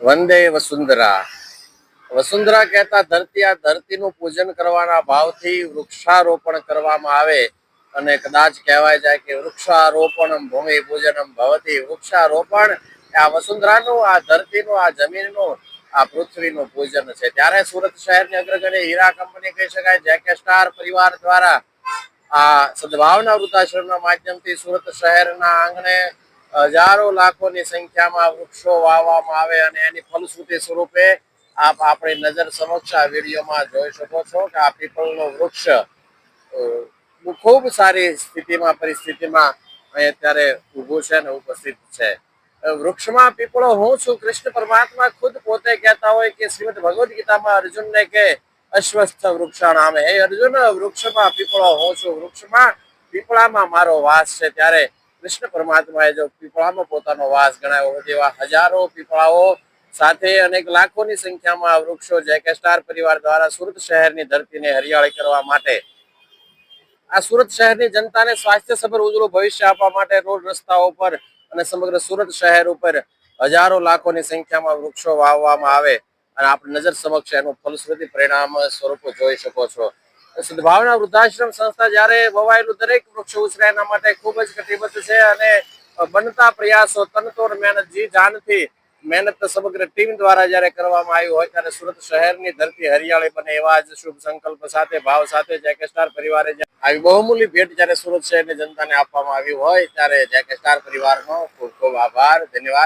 વંદે વસુંધરા. વસુંધરા કહેતા ધરતી, આ ધરતીનું પૂજન કરવાના ભાવથી વૃક્ષારોપણ કરવામાં આવે અને કદાચ કહેવાય જાય કે વૃક્ષારોપણમ ભૂમિ પૂજનમ ભવતી. વૃક્ષારોપણ આ વસુંધરાનું, આ ધરતીનું, આ જમીનનું, આ પૃથ્વીનું પૂજન છે. ત્યારે સુરત શહેરની અગ્રગણ્ય હીરા કંપની કહી શકાય, જેકે સ્ટાર પરિવાર દ્વારા આ સદભાવના વૃદ્ધાશ્રમના માધ્યમથી સુરત શહેરના આંગણે હજારો લાખોની સંખ્યામાં વૃક્ષો વાવવામાં આવે અને એની ફલશ્રુતિ સ્વરૂપે આપ આપણી નજર સમક્ષ આ વિડીયોમાં જોઈ શકો છો કે આ પીપળનું વૃક્ષ ખૂબ સારી સ્થિતિમાં, પરિસ્થિતિમાં અહીં અત્યારે ઊભું છે અને ઉપસ્થિત છે. વૃક્ષમાં પીપળો હું છું. કૃષ્ણ પરમાત્મા ખુદ પોતે કહેતા હોય કે શ્રીમદ ભગવદ્ ગીતામાં અર્જુનને કે અશ્વસ્થ વૃક્ષાણામે, હે અર્જુન, વૃક્ષમાં પીપળો હું છું, વૃક્ષમાં પીપળામાં મારો વાસ છે. ત્યારે કૃષ્ણ પરમાત્માએ જો પીપળામાં પોતાનો વાસ ગણાવ્યો, તેવા હજારો પીપળાઓ સાથે અનેક લાખોની સંખ્યામાં વૃક્ષો જેકે સ્ટાર પરિવાર દ્વારા સુરત શહેરની ધરતીને હરિયાળી કરવા માટે, આ સુરત શહેરની જનતાને સ્વાસ્થ્યસભર ઉજળું ભવિષ્ય આપવા માટે રોડ રસ્તાઓ પર અને સમગ્ર સુરત શહેર ઉપર હજારો લાખોની સંખ્યામાં વૃક્ષો વાવવામાં આવે અને આપણી નજર સમક્ષ એનું ફલશ્રુતિ પરિણામ સ્વરૂપ જોઈ શકો છો. સદભાવના વૃદ્ધાશ્રમ સંસ્થા જ્યારે વવાયેલું દરેક વૃક્ષ ઉછરે એના માટે ખૂબ જ કટિબદ્ધ છે અને બનતા પ્રયાસો, તનતોડ મહેનત, જી જાનથી મહેનત સમગ્ર ટીમ દ્વારા જ્યારે કરવામાં આવી હોય ત્યારે સુરત શહેરની ધરતી હરિયાળી બને એવા જ શુભ સંકલ્પ સાથે, ભાવ સાથે જેકે સ્ટાર પરિવારે આવી બહુમૂલ્ય ભેટ જ્યારે સુરત શહેરની જનતાને આપવામાં આવી હોય ત્યારે જેકે સ્ટાર પરિવારનો ખૂબ ખૂબ આભાર, ધન્યવાદ.